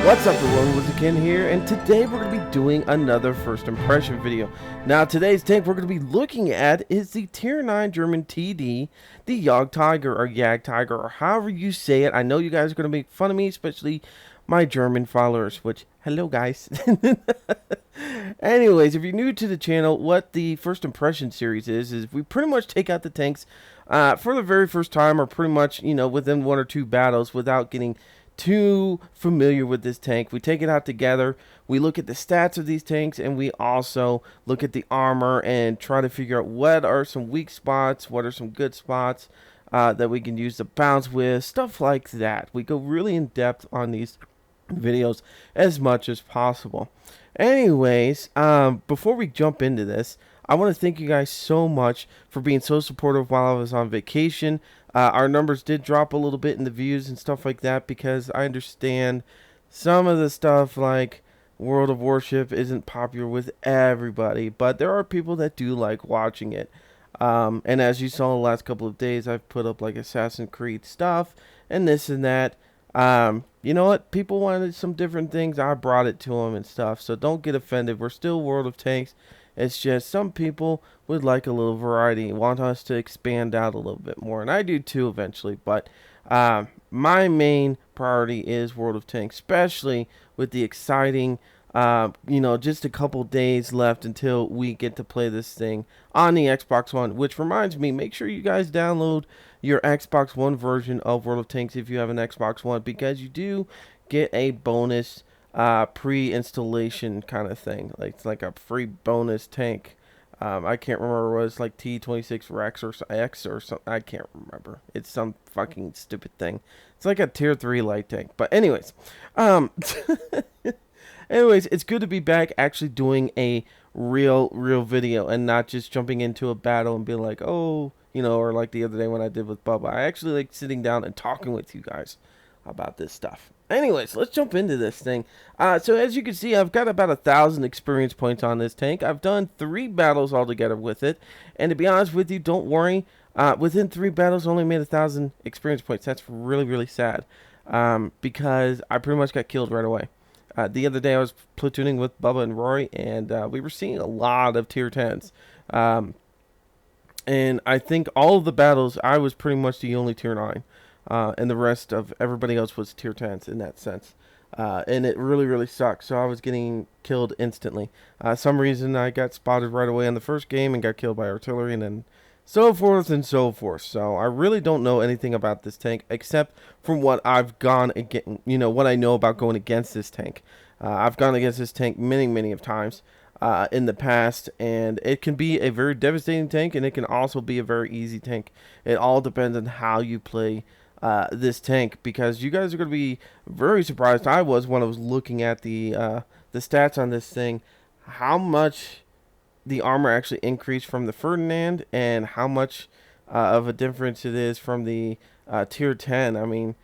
What's up everyone, WizardKen here, and today we're going to be doing another first impression video. Now today's tank we're going to be looking at is the tier 9 German TD, the Jagdtiger or Jagdtiger, or however you say it. I know you guys are going to make fun of me, especially my German followers, which, hello guys. Anyways, if you're new to the channel, what the first impression series is we pretty much take out the tanks for the very first time, or pretty much, you know, within one or two battles without getting too familiar with this tank. We take it out together, we look at the stats of these tanks, and we also look at the armor and try to figure out what are some weak spots, what are some good spots that we can use to bounce with, stuff like that. We go really in depth on these videos as much as possible. Anyways, before we jump into this, I want to thank you guys so much for being so supportive while I was on vacation. Our numbers did drop a little bit in the views and stuff like that, because I understand some of the stuff like World of Warship isn't popular with everybody, but there are people that do like watching it. And as you saw the last couple of days, I've put up like Assassin's Creed stuff and this and that. You know what? People wanted some different things. I brought it to them and stuff. So don't get offended. We're still World of Tanks. It's just some people would like a little variety, want us to expand out a little bit more. And I do too eventually. But my main priority is World of Tanks, especially with the exciting, you know, just a couple days left until we get to play this thing on the Xbox One. Which reminds me, make sure you guys download your Xbox One version of World of Tanks if you have an Xbox One, because you do get a bonus pre-installation kind of thing. Like, it's like a free bonus tank. I can't remember what it's like, T26 Rex or X or something. I can't remember. It's some fucking stupid thing. It's like a tier 3 light tank. But anyways, anyways, it's good to be back actually doing a real video and not just jumping into a battle and being like, oh, you know, or like the other day when I did with Bubba. I actually like sitting down and talking with you guys about this stuff. Anyways, let's jump into this thing. So as you can see, I've got about 1,000 experience points on this tank. I've done 3 battles altogether with it, and to be honest with you, don't worry. Within 3 battles, I only made 1,000 experience points. That's really sad, because I pretty much got killed right away. The other day, I was platooning with Bubba and Rory, and we were seeing a lot of tier 10s. And I think all of the battles, I was pretty much the only tier 9. And the rest of everybody else was tier 10s in that sense. And it really sucked. So I was getting killed instantly. Some reason I got spotted right away on the first game and got killed by artillery, and then so forth and so forth. So I really don't know anything about this tank except from what I've gone against, you know, what I know about going against this tank. I've gone against this tank many of times in the past, and it can be a very devastating tank, and it can also be a very easy tank. It all depends on how you play this tank, because you guys are going to be very surprised. I was when I was looking at the stats on this thing, how much the armor actually increased from the Ferdinand, and how much of a difference it is from the tier 10. I mean,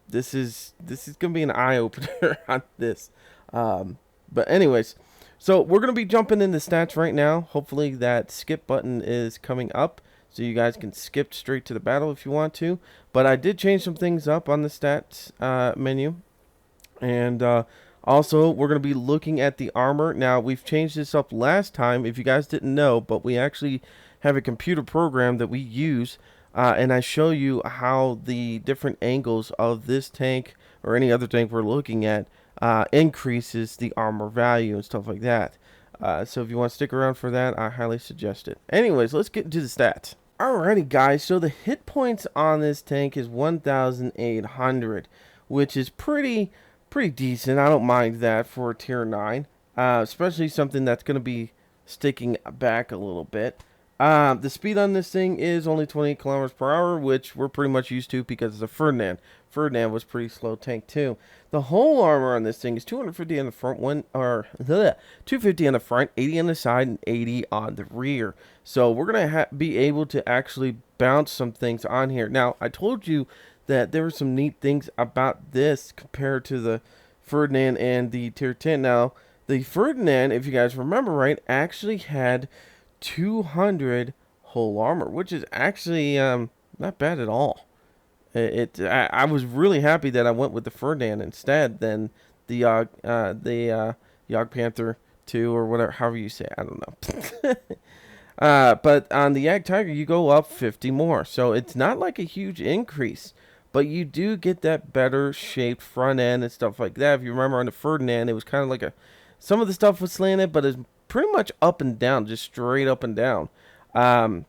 this is going to be an eye-opener on this. But anyways, so we're going to be jumping into stats right now. Hopefully that skip button is coming up, so you guys can skip straight to the battle if you want to. But I did change some things up on the stats menu. And also, we're going to be looking at the armor. Now, we've changed this up last time, if you guys didn't know, but we actually have a computer program that we use. And I show you how the different angles of this tank, or any other tank we're looking at, increases the armor value and stuff like that. So if you want to stick around for that, I highly suggest it. Anyways, let's get into the stats. Alrighty guys, so the hit points on this tank is 1,800, which is pretty decent. I don't mind that for a tier 9, especially something that's going to be sticking back a little bit. The speed on this thing is only 28 kilometers per hour, which we're pretty much used to because it's a Ferdinand. Ferdinand was pretty slow tank too. The whole armor on this thing is 250 on the front, 250 on the front, 80 on the side, and 80 on the rear. So we're gonna be able to actually bounce some things on here. Now, I told you that there were some neat things about this compared to the Ferdinand and the tier 10. Now, the Ferdinand, if you guys remember right, actually had 200 whole armor, which is actually not bad at all. I was really happy that I went with the Ferdinand instead than the Panther 2 or whatever, however you say it. I don't know. But on the Jagdtiger, you go up 50 more. So it's not like a huge increase. But you do get that better shaped front end and stuff like that. If you remember on the Ferdinand, it was kind of like some of the stuff was slanted, but it's pretty much up and down, just straight up and down. Um,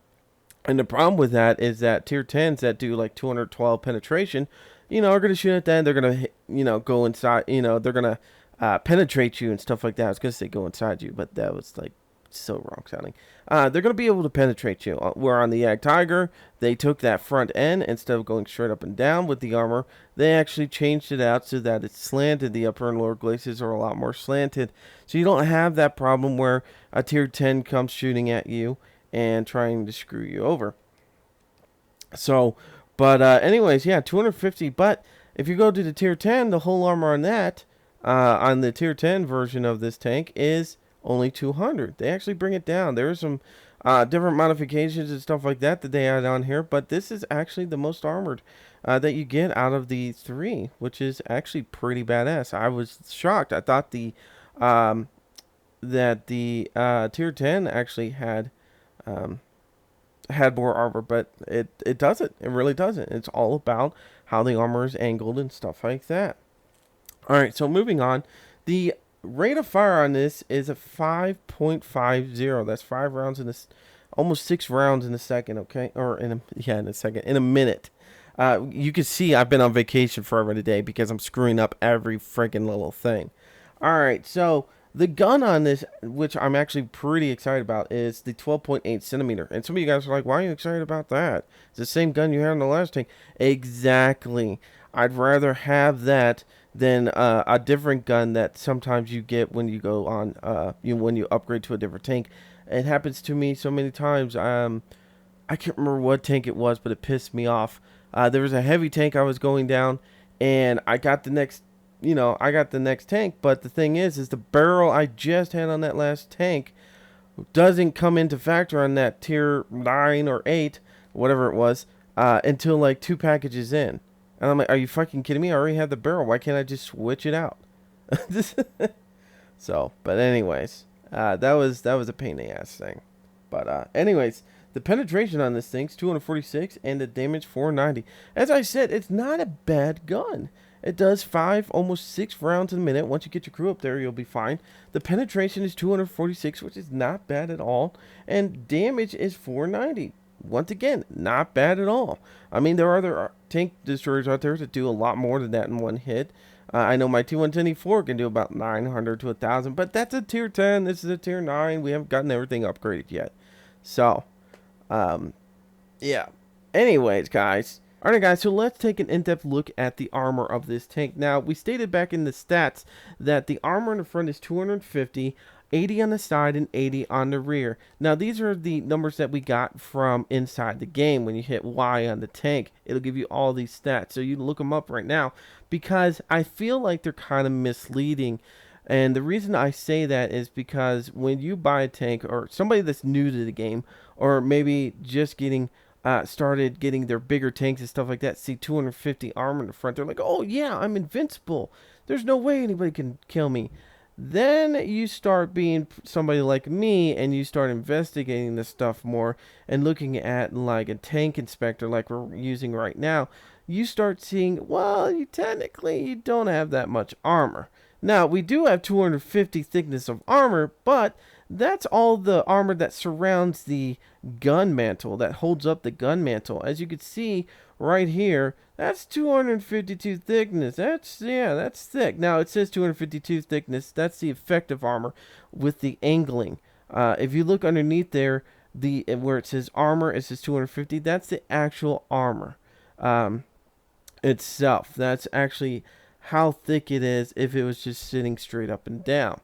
and the problem with that is that tier 10s that do like 212 penetration, are going to shoot at that. They're going to, go inside, they're going to penetrate you and stuff like that. I was going to say go inside you, but that was like so wrong sounding. They're going to be able to penetrate you. Where on the Jagdtiger, they took that front end instead of going straight up and down with the armor. They actually changed it out so that it's slanted. The upper and lower glaces are a lot more slanted. So you don't have that problem where a tier 10 comes shooting at you and trying to screw you over. So, but anyways, yeah, 250. But if you go to the tier 10, the whole armor on that, on the tier 10 version of this tank is only 200. They actually bring it down. There are some different modifications and stuff like that they add on here, but this is actually the most armored that you get out of the three, which is actually pretty badass. I was shocked. I thought that the tier 10 actually had more armor, but it doesn't. It really doesn't. It's all about how the armor is angled and stuff like that. All right, so moving on. The rate of fire on this is a 5.50. That's 5 rounds in this, almost 6 rounds in a second, okay? Or in a minute. You can see I've been on vacation forever today because I'm screwing up every freaking little thing. All right, so the gun on this, which I'm actually pretty excited about, is the 12.8 centimeter. And some of you guys are like, why are you excited about that? It's the same gun you had in the last tank. Exactly. I'd rather have that than a different gun that sometimes you get when you go on, when you upgrade to a different tank. It happens to me so many times. I can't remember what tank it was, but it pissed me off. There was a heavy tank I was going down, and I got the next tank, but the thing is the barrel I just had on that last tank doesn't come into factor on that tier 9 or 8, whatever it was, until like 2 packages in. And I'm like, are you fucking kidding me? I already have the barrel. Why can't I just switch it out? So, but anyways, that was a pain in the ass thing. But anyways, the penetration on this thing's 246 and the damage 490. As I said, it's not a bad gun. It does 5, almost 6 rounds in a minute. Once you get your crew up there, you'll be fine. The penetration is 246, which is not bad at all. And damage is 490. Once again, not bad at all. I mean, there are other tank destroyers out there that do a lot more than that in one hit. I know my T110E4 can do about 900 to 1,000, but that's a tier 10. This is a tier 9. We haven't gotten everything upgraded yet. So, yeah. Anyways, guys. Alright, guys, so let's take an in-depth look at the armor of this tank. Now, we stated back in the stats that the armor in the front is 250, 80 on the side, and 80 on the rear. Now, these are the numbers that we got from inside the game. When you hit Y on the tank, it'll give you all these stats. So you look them up right now because I feel like they're kind of misleading. And the reason I say that is because when you buy a tank, or somebody that's new to the game, or maybe just started getting their bigger tanks and stuff like that, see 250 armor in the front, they're like, oh yeah, I'm invincible. There's no way anybody can kill me. Then you start being somebody like me and you start investigating this stuff more and looking at like a tank inspector like we're using right now. You start seeing, well, you don't have that much armor. Now, we do have 250 thickness of armor, but that's all the armor that surrounds the gun mantle, that holds up the gun mantle. As you can see right here, that's 252 thickness. That's thick. Now, it says 252 thickness. That's the effective armor with the angling. If you look underneath there, where it says armor, it says 250. That's the actual armor itself. That's actually how thick it is if it was just sitting straight up and down.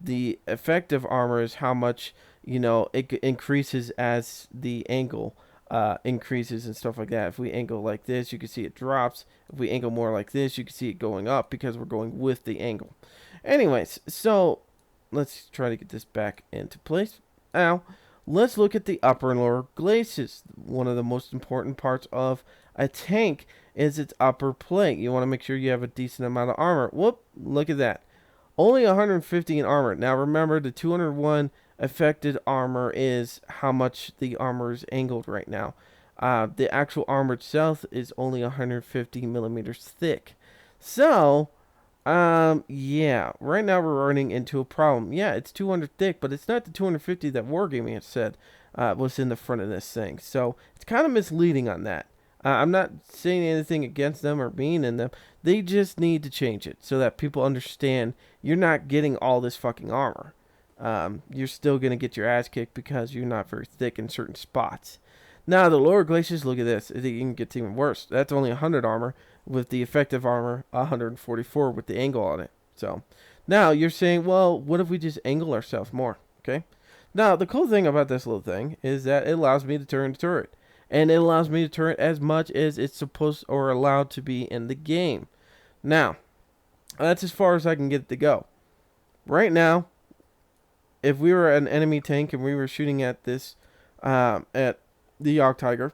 The effective armor is how much, it increases as the angle increases and stuff like that. If we angle like this, you can see it drops. If we angle more like this, you can see it going up because we're going with the angle. Anyways, so let's try to get this back into place. Now, let's look at the upper and lower glacis. One of the most important parts of a tank is its upper plate. You want to make sure you have a decent amount of armor. Whoop, look at that. Only 150 in armor. Now remember, the 201 affected armor is how much the armor is angled right now. The actual armor itself is only 150 millimeters thick. So, yeah, right now we're running into a problem. Yeah, it's 200 thick, but it's not the 250 that Wargaming had said was in the front of this thing. So it's kind of misleading on that. I'm not saying anything against them or being in them. They just need to change it so that people understand you're not getting all this fucking armor. You're still going to get your ass kicked because you're not very thick in certain spots. Now, the lower glaciers, look at this. It even gets even worse. That's only 100 armor with the effective armor 144 with the angle on it. So, now you're saying, well, what if we just angle ourselves more? Okay. Now, the cool thing about this little thing is that it allows me to turn the turret. And it allows me to turn it as much as it's supposed or allowed to be in the game. Now, that's as far as I can get it to go. Right now, if we were an enemy tank and we were shooting at this, at the Jagdtiger,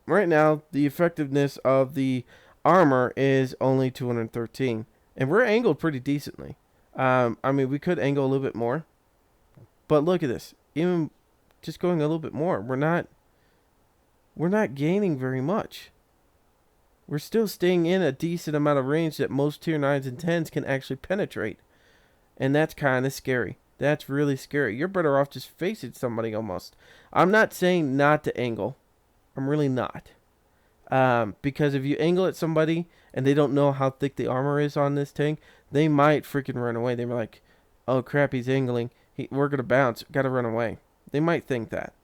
right now, the effectiveness of the armor is only 213. And we're angled pretty decently. I mean, we could angle a little bit more. But look at this. Even just going a little bit more, we're not gaining very much. We're still staying in a decent amount of range that most tier 9s and 10s can actually penetrate. And that's kind of scary. That's really scary. You're better off just facing somebody almost. I'm not saying not to angle. I'm really not. Because if you angle at somebody and they don't know how thick the armor is on this tank, they might freaking run away. They're like, oh crap, he's angling. We're going to bounce. Got to run away. They might think that.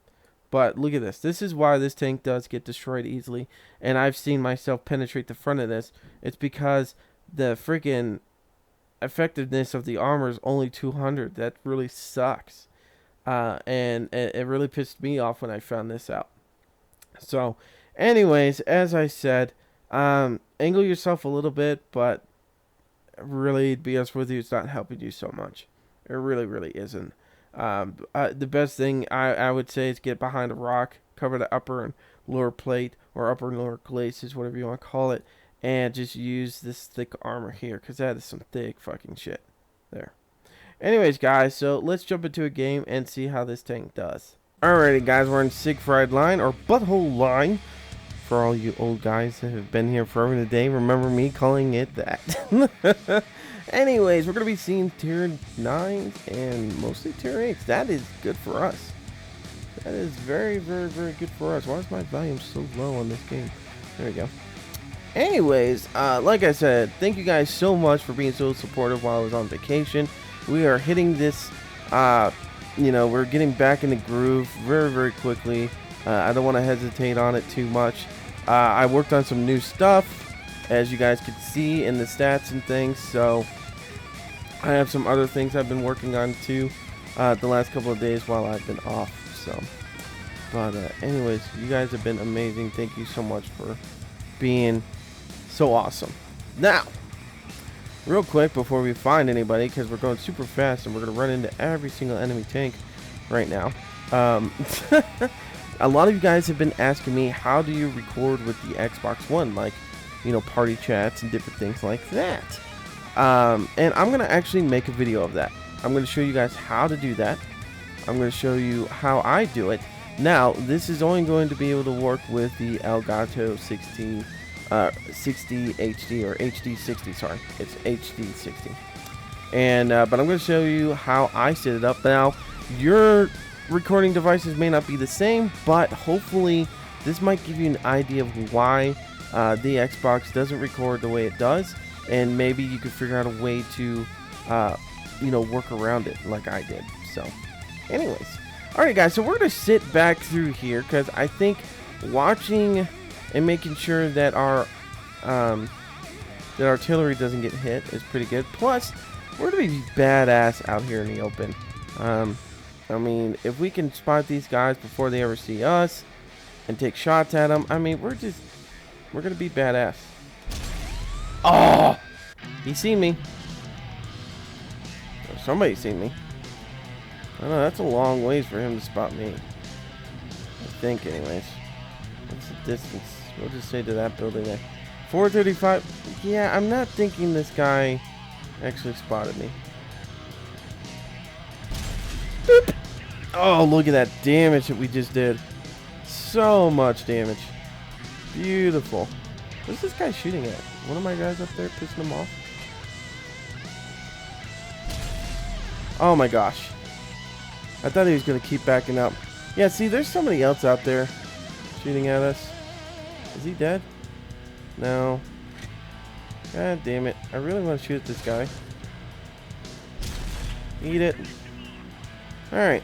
But look at this. This is why this tank does get destroyed easily. And I've seen myself penetrate the front of this. It's because the freaking effectiveness of the armor is only 200. That really sucks. And it really pissed me off when I found this out. So, anyways, as I said, angle yourself a little bit. But really, to be honest with you, it's not helping you so much. It really, really isn't. The best thing I would say is get behind a rock, cover the upper and lower plate, or upper and lower glacis, whatever you want to call it, and just use this thick armor here, because that is some thick fucking shit. There. Anyways, guys, so let's jump into a game and see how this tank does. Alrighty, guys, we're in Siegfried Line, or Butthole Line. For all you old guys that have been here forever and a day, remember me calling it that. Anyways, we're going to be seeing tier 9s and mostly tier 8s. That is good for us. That is very, very, very good for us. Why is my volume so low on this game? There we go. Anyways, like I said, thank you guys so much for being so supportive while I was on vacation. We are hitting this, we're getting back in the groove very, very quickly. I don't want to hesitate on it too much. I worked on some new stuff, as you guys could see in the stats and things, so I have some other things I've been working on too the last couple of days while I've been off. So, but anyways, you guys have been amazing. Thank you so much for being so awesome. Now, real quick before we find anybody, because we're going super fast and we're going to run into every single enemy tank right now. A lot of you guys have been asking me, how do you record with the Xbox One, like, party chats and different things like that. And I'm going to actually make a video of that. I'm going to show you guys how to do that. I'm going to show you how I do it. Now, this is only going to be able to work with the Elgato 60 HD, or HD 60, sorry. It's HD 60. And, but I'm going to show you how I set it up. Now, your recording devices may not be the same, but hopefully this might give you an idea of why the Xbox doesn't record the way it does, and maybe you could figure out a way to work around it like I did. So anyways, alright guys, so we're gonna sit back through here because I think watching and making sure that our artillery doesn't get hit is pretty good. Plus, we're gonna be badass out here in the open. I mean, if we can spot these guys before they ever see us and take shots at them, I mean, we're gonna be badass. Oh, he seen me. Or somebody seen me. I don't know, that's a long ways for him to spot me. I think, anyways. What's the distance? We'll just say to that building there. 435. Yeah, I'm not thinking this guy actually spotted me. Boop. Oh, look at that damage that we just did. So much damage. Beautiful. What's this guy shooting at? One of my guys up there pissing him off? Oh my gosh. I thought he was going to keep backing up. Yeah, see, there's somebody else out there shooting at us. Is he dead? No. God damn it. I really want to shoot at this guy. Eat it. Alright.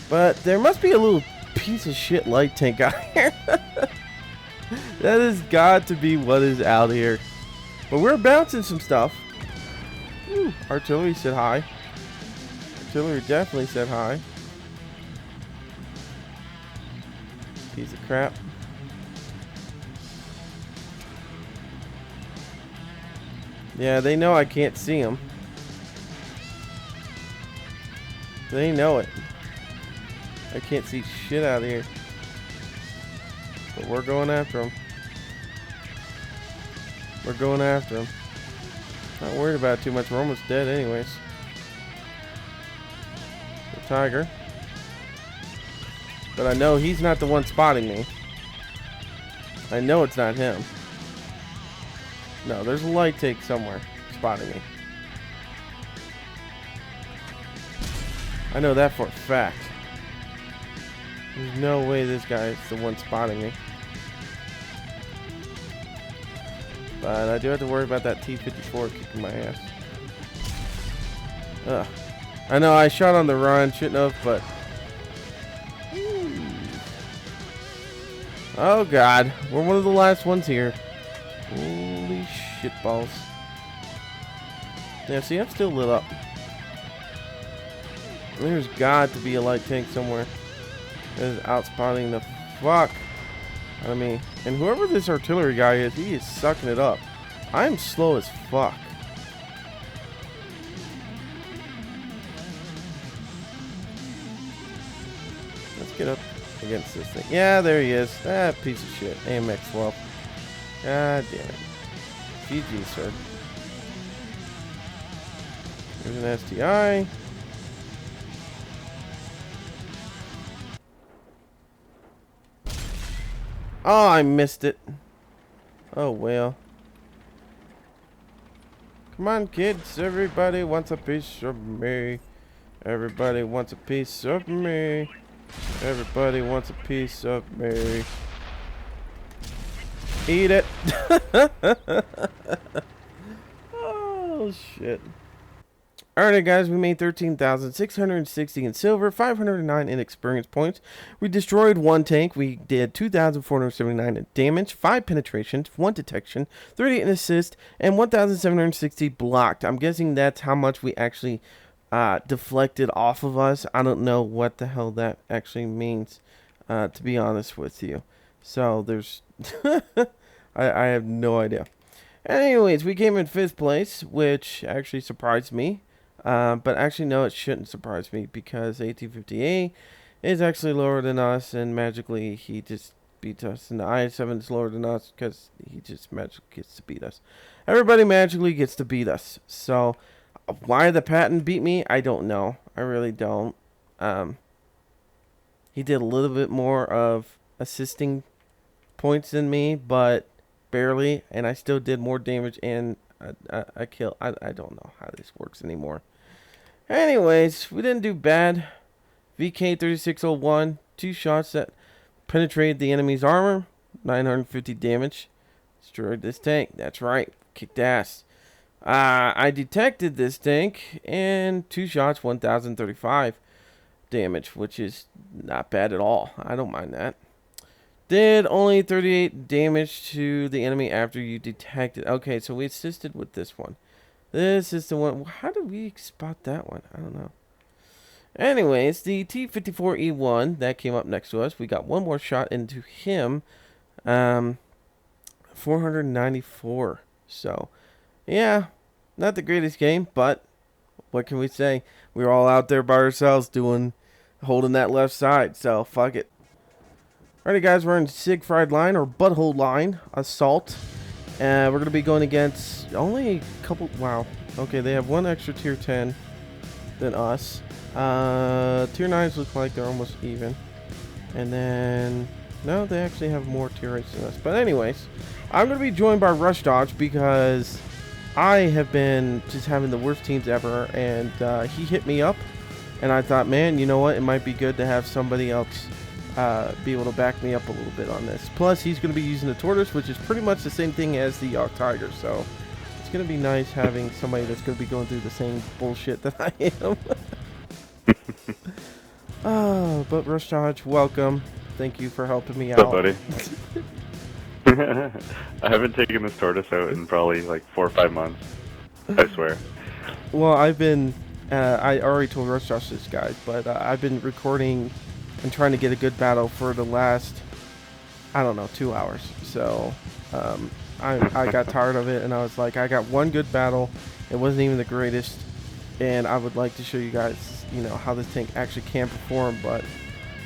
But there must be a little piece of shit light tank out here. That has got to be what is out here. But we're bouncing some stuff. Ooh, artillery said hi. Artillery definitely said hi. Piece of crap. Yeah, they know I can't see them. They know it. I can't see shit out of here. But we're going after them. We're going after them. Not worried about it too much. We're almost dead anyways. The tiger. But I know he's not the one spotting me. I know it's not him. No, there's a light tank somewhere spotting me. I know that for a fact. There's no way this guy is the one spotting me. But I do have to worry about that T-54 kicking my ass. Ugh. I know I shot on the run, shouldn't have, but... Oh god, we're one of the last ones here. Holy shitballs. Yeah, see, I'm still lit up. There's got to be a light tank somewhere that is outspotting the fuck out of me. And whoever this artillery guy is, he is sucking it up. I'm slow as fuck. Let's get up against this thing. Yeah, there he is. Ah, piece of shit. AMX 12. God damn it. GG, sir. Here's an STI. Oh, I missed it. Oh, well. Come on, kids. Everybody wants a piece of me. Everybody wants a piece of me. Everybody wants a piece of me. Eat it. Oh, shit. Alright guys, we made 13,660 in silver, 509 in experience points. We destroyed one tank. We did 2,479 in damage, 5 penetrations, 1 detection, 38 in assist, and 1,760 blocked. I'm guessing that's how much we actually deflected off of us. I don't know what the hell that actually means, to be honest with you. So there's... I have no idea. Anyways, we came in 5th place, which actually surprised me. But actually, no, it shouldn't surprise me because AT-50A is actually lower than us, and magically he just beat us. And the I-7 is lower than us because he just magically gets to beat us. Everybody magically gets to beat us. So, why the Patton beat me, I don't know. I really don't. He did a little bit more of assisting points than me, but barely, and I still did more damage and a kill. I don't know how this works anymore. Anyways, we didn't do bad. VK3601, 2 shots that penetrated the enemy's armor, 950 damage. Destroyed this tank. That's right, kicked ass. I detected this tank, and 2 shots, 1,035 damage, which is not bad at all. I don't mind that. Did only 38 damage to the enemy after you detected. Okay, so we assisted with this one. This is the one. How did we spot that one? I don't know. Anyways, the T-54E1 that came up next to us. We got one more shot into him. 494. So, yeah, not the greatest game, but what can we say? We were all out there by ourselves holding that left side. So fuck it. Alrighty, guys, we're in Siegfried line or Butthole line assault, and we're gonna be going against only a couple. Wow. Okay, they have one extra tier 10 than us. Tier 9s look like they're almost even, and then no, they actually have more tier 8s than us. But anyways, I'm gonna be joined by Rush Dodge because I have been just having the worst teams ever, and he hit me up, and I thought, man, you know what? It might be good to have somebody else be able to back me up a little bit on this. Plus, he's going to be using the Tortoise, which is pretty much the same thing as the Jagdtiger, so it's going to be nice having somebody that's going to be going through the same bullshit that I am. Oh, but Rush Dodge, welcome. Thank you for helping me out. What's up, buddy? I haven't taken this Tortoise out in probably like 4 or 5 months. I swear. Well, I've been, I already told Rush Dodge this, guys, but I've been recording and trying to get a good battle for the last, I don't know, 2 hours. So I got tired of it, and I was like, I got one good battle. It wasn't even the greatest, and I would like to show you guys, you know, how this tank actually can perform.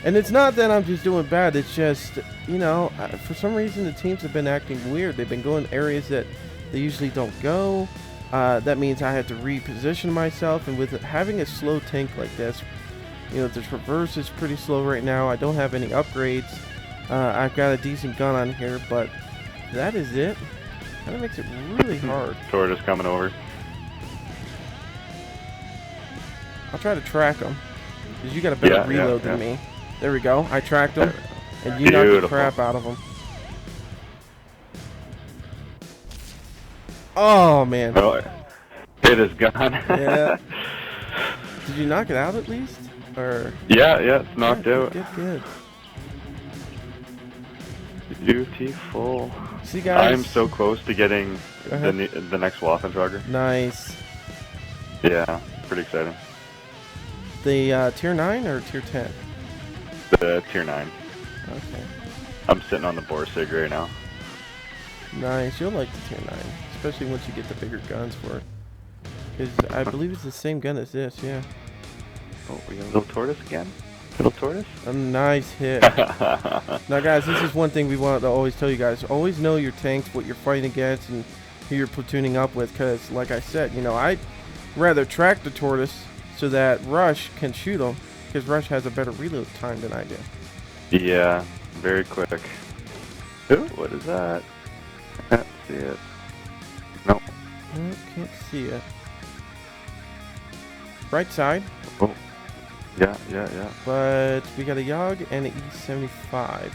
And it's not that I'm just doing bad. It's just, you know, for some reason the teams have been acting weird. They've been going areas that they usually don't go. That means I have to reposition myself, and with having a slow tank like this, you know, the traverse is pretty slow right now. I don't have any upgrades. I've got a decent gun on here, but that is it. Kind of makes it really hard. Tortoise coming over. I'll try to track him, because you got a better reload than me. There we go. I tracked him, and you knocked the crap out of him. Oh, man. Oh, it is gone. Yeah. Did you knock it out at least? Or yeah, it's knocked out. Good. Beautiful. See, guys, I'm so close to getting the next Waffentrager. Nice. Yeah, pretty exciting. The tier 9 or tier 10? The tier 9. Okay. I'm sitting on the Borsig right now. Nice. You'll like the tier 9, especially once you get the bigger guns for it. Because I believe it's the same gun as this, yeah. Oh, we got a little Tortoise again? Little Tortoise? A nice hit. Now, guys, this is one thing we want to always tell you guys. Always know your tanks, what you're fighting against, and who you're platooning up with. Because, like I said, you know, I'd rather track the Tortoise so that Rush can shoot him. Because Rush has a better reload time than I do. Yeah, very quick. Ooh, what is that? I can't see it. Nope. I can't see it. Right side. Oh. Yeah. But we got a Yog and an E75.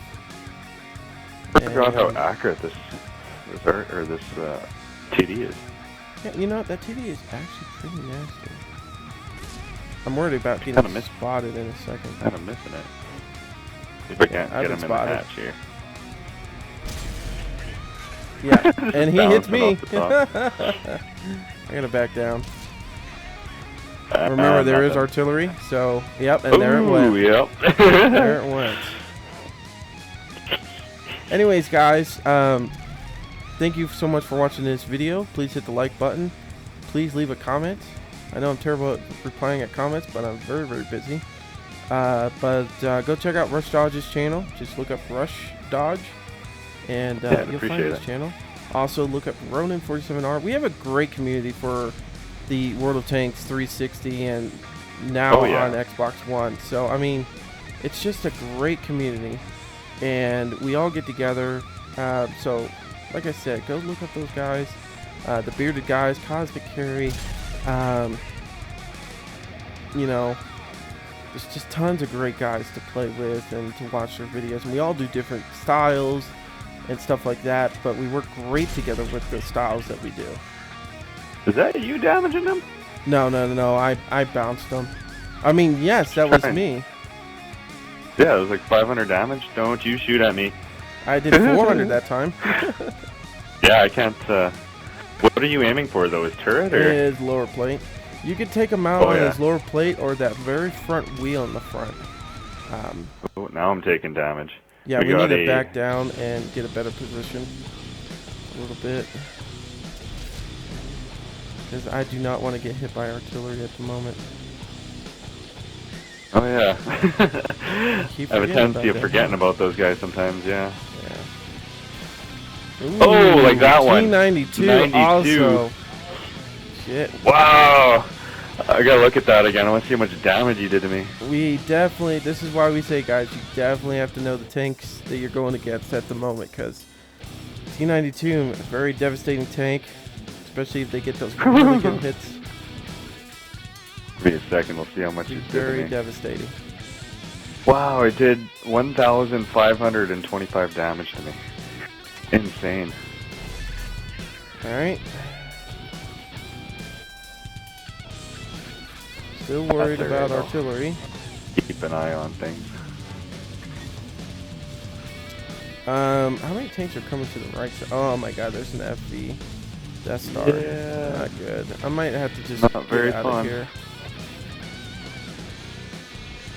I forgot how accurate this TD is. Yeah, you know, that TD is actually pretty nasty. I'm worried about getting spotted in a second. Kind of missing it. If I can't get him in the hatch here. Yeah, and he hits me. I gotta back down. Remember, there is artillery, so, yep, and there it went. Yep. There it went. Anyways, guys, thank you so much for watching this video. Please hit the like button. Please leave a comment. I know I'm terrible at replying at comments, but I'm very, very busy. Go check out Rush Dodge's channel. Just look up Rush Dodge, and you'll find his channel. Also, look up Ronin47R. We have a great community for the World of Tanks 360 and now on Xbox One. So, I mean, it's just a great community, and we all get together. So, like I said, go look up those guys, the bearded guys, Cosmic Carry. You know, there's just tons of great guys to play with and to watch their videos, and we all do different styles and stuff like that, but we work great together with the styles that we do. Is that you damaging them? No, I bounced them. I mean, yes, that was me. Yeah, it was like 500 damage. Don't you shoot at me. I did 400 that time. Yeah, I can't, what are you aiming for, though? Is turret, or? His lower plate. You could take him out on his lower plate or that very front wheel in the front. Now I'm taking damage. Yeah, we need to back down and get a better position. A little bit. Because I do not want to get hit by artillery at the moment. Oh yeah. Keep I have a forgetting tendency about of that, forgetting huh? about those guys sometimes, yeah. Yeah. Ooh, Oh, like that one. T92 92. also. Shit. Wow! I gotta look at that again. I want to see how much damage he did to me. We definitely, this is why we say, guys, you definitely have to know the tanks that you're going against at the moment, because T92 is a very devastating tank, especially if they get those really good hits. Wait a second, we'll see how much It's he did to very me. devastating. Wow, it did 1,525 damage to me. Insane. Alright. Still worried about artillery. Keep an eye on things. How many tanks are coming to the right side? Oh my god, there's an FV. Death Star. Yeah. Not good. I might have to just Not very get out fun. of here.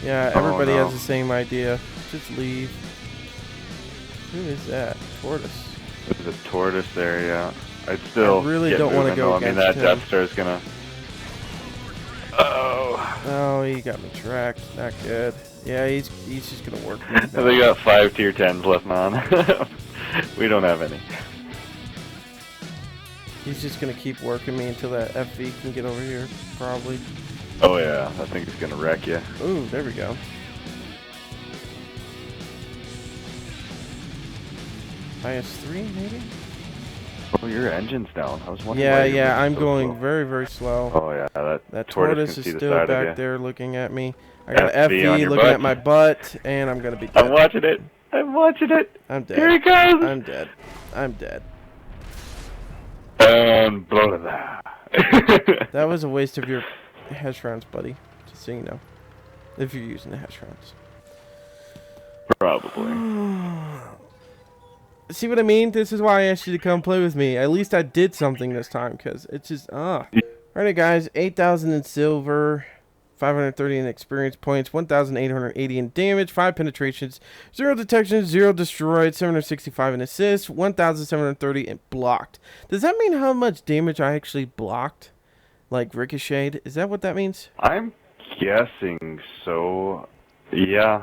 Yeah, everybody has the same idea. Just leave. Who is that? Tortoise. There's a tortoise there, yeah. I'd still I really get don't want to moving, go though. against I mean, that him. Death Star's gonna... Oh. Oh, he got me tracked. Not good. Yeah, he's just gonna work me. They got 5 tier 10s left, man. We don't have any. He's just gonna keep working me until that FV can get over here, probably. Oh yeah, I think it's gonna wreck you. Ooh, there we go. IS-3, maybe? Oh, your engine's down. I was wondering why Yeah, you're I'm so going slow. very, very slow. Oh yeah, That tortoise tortoise can is see the still side of back you. there looking at me. I got an FV on FV your looking butt. at my butt, and I'm gonna be dead. I'm watching it. I'm watching it. I'm dead. Here he goes. I'm dead. I'm dead. And blah, blah. That was a waste of your hash rounds, buddy. Just so you know. If you're using the hash rounds. Probably. See what I mean? This is why I asked you to come play with me. At least I did something this time, because it's just, Alright guys, 8,000 in silver, 530 in experience points, 1,880 in damage, 5 penetrations, 0 detections, 0 destroyed, 765 in assists, 1,730 in blocked. Does that mean how much damage I actually blocked? Like ricocheted? Is that what that means? I'm guessing so. Yeah.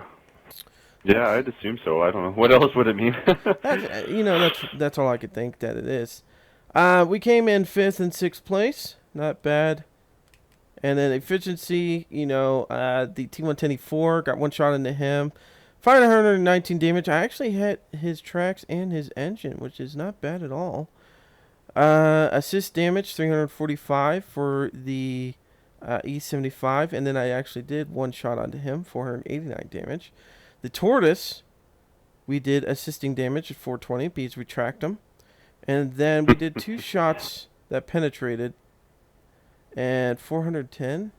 Yeah, I'd assume so. I don't know. What else would it mean? That's all I could think that it is. We came in 5th and 6th place. Not bad. And then efficiency, the T110E4, got one shot into him. 519 damage. I actually hit his tracks and his engine, which is not bad at all. Assist damage, 345 for the E75. And then I actually did one shot onto him, 489 damage. The Tortoise, we did assisting damage at 420 because we tracked him. And then we did 2 shots that penetrated. And 410.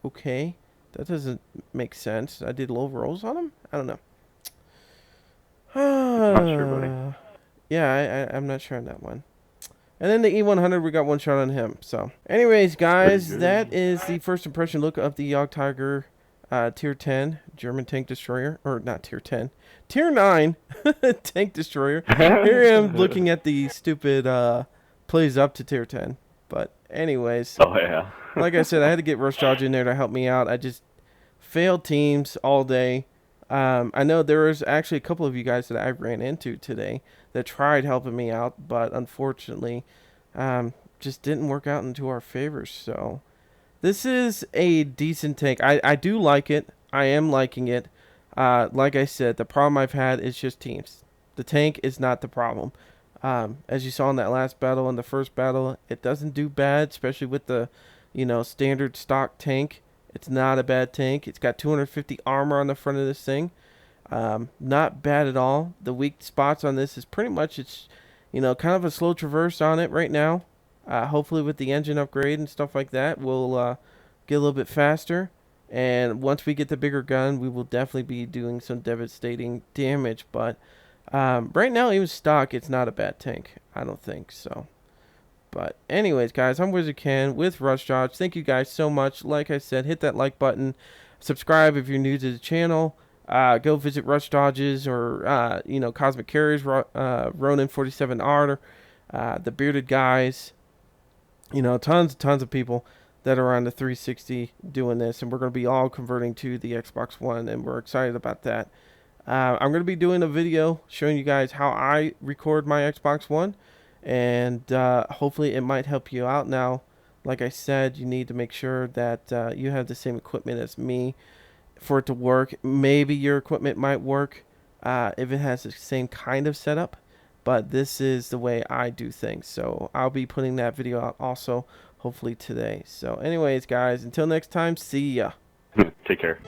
Okay. That doesn't make sense. I did low rolls on him? I don't know. Not sure, buddy. Yeah, I'm not sure on that one. And then the E100, we got one shot on him. So, anyways, guys, that is the first impression look of the Jagdtiger Tier 10 German tank destroyer. Or not Tier 10. Tier 9 tank destroyer. Here I am looking at the stupid plays up to Tier 10. But anyways, Oh yeah. like I said, I had to get Rush Dodge in there to help me out. I just failed teams all day. I know there was actually a couple of you guys that I ran into today that tried helping me out, but unfortunately, just didn't work out into our favor. So this is a decent tank. I do like it. I am liking it. Like I said, the problem I've had is just teams. The tank is not the problem. As you saw in that last battle, in the first battle, it doesn't do bad, especially with the, standard stock tank. It's not a bad tank. It's got 250 armor on the front of this thing. Not bad at all. The weak spots on this is pretty much kind of a slow traverse on it right now. Hopefully with the engine upgrade and stuff like that, we'll get a little bit faster. And once we get the bigger gun, we will definitely be doing some devastating damage. But right now, even stock, it's not a bad tank. I don't think so. But anyways, guys, I'm WizardKen with Rush Dodge. Thank you guys so much. Like I said, hit that like button. Subscribe if you're new to the channel. Go visit Rush Dodges or, Cosmic Carriers, Ronin 47 R, the Bearded Guys. You know, tons of people that are on the 360 doing this, and we're going to be all converting to the Xbox One, and we're excited about that. I'm going to be doing a video showing you guys how I record my Xbox One, and hopefully it might help you out. Now, like I said, you need to make sure that you have the same equipment as me for it to work. Maybe your equipment might work if it has the same kind of setup, but this is the way I do things. So I'll be putting that video out also, hopefully today. So anyways, guys, until next time, see ya. Take care.